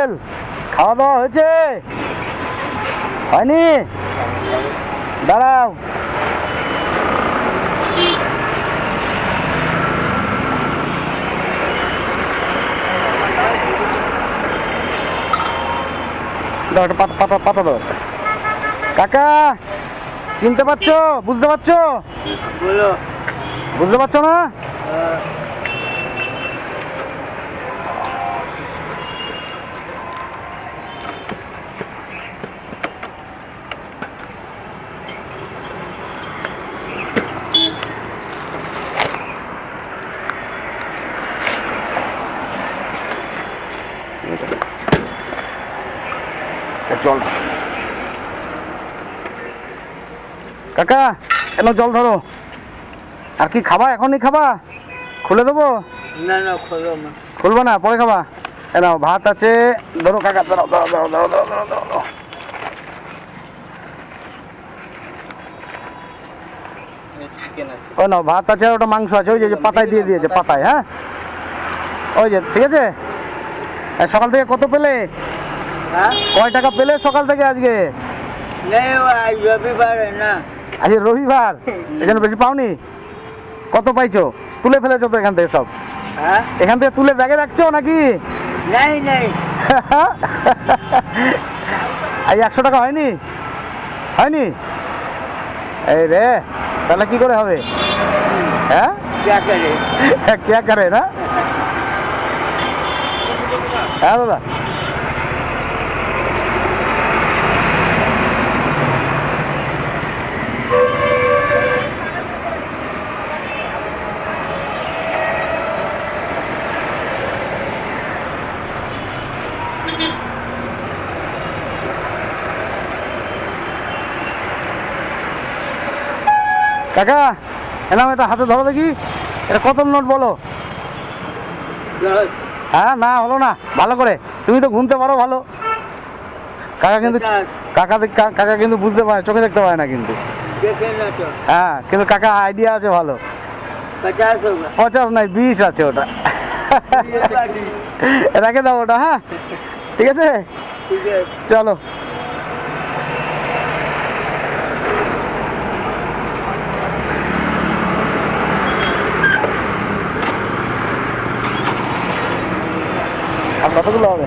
Uncle, খাওয়া দাওয়া হয়েছে? হয়নি? দাঁড়াও। দাও একটা পাতা পাতা পাতা দাও। কাকা, চিনতে পারছো? বুঝতে পারছো? বুঝতে পারছো না? জল। কাকা, এনো জল ধরো। আর কি খাবা? এখনই খাবা? খুলে দেবো? না না, খোলো না। খুলবো না, পরে খাবা। এনাও ভাত আছে, ধরো কাকা, ধরো ধরো ধরো ধরো ধরো ধরো ধরো। চিকেন আছে। ওই নাও ভাত আছে, আর ওটা মাংস আছে, ওই যে পাতায় দিয়ে দিয়েছে, পাতায়। হ্যাঁ, ওই যে, ঠিক আছে। সকাল থেকে কত পেলে? হ্যাঁ, কয় টাকা পেলে সকাল থেকে আজকে? নেই, আজ রবিবার না। আজকে রবিবার, এই জন্য বেশি পাওনি? কত পাইছো? তুলে ফেলেছো তো এখান থেকে সব? হ্যাঁ, এখান থেকে তুলে ব্যাগে রাখছো নাকি? নেই নেই। এই 100 টাকা হয়নি? হয়নি? এই রে, তাহলে কি করে হবে? হ্যাঁ, क्या करे? কে করে না? হ্যাঁ দাদা, কাকা এনাম এটা হাতে ধরো দেখি, এটা কত নোট বলো? হ্যাঁ, না হলো না, ভালো করে। তুমি তো গুনতে পারো ভালো। কাকা কিন্তু, কাকা কিন্তু বুঝতে পারে, চোখে দেখতে পারে না কিন্তু। देखे ना तो হ্যাঁ, কিন্তু কাকা আইডিয়া আছে ভালো। 50 होगा। 50 নাই, 20 আছে ওটা। রেখে দাও ওটা। হ্যাঁ, ঠিক আছে, ठीक है। চলো। আর কতগুলো হবে?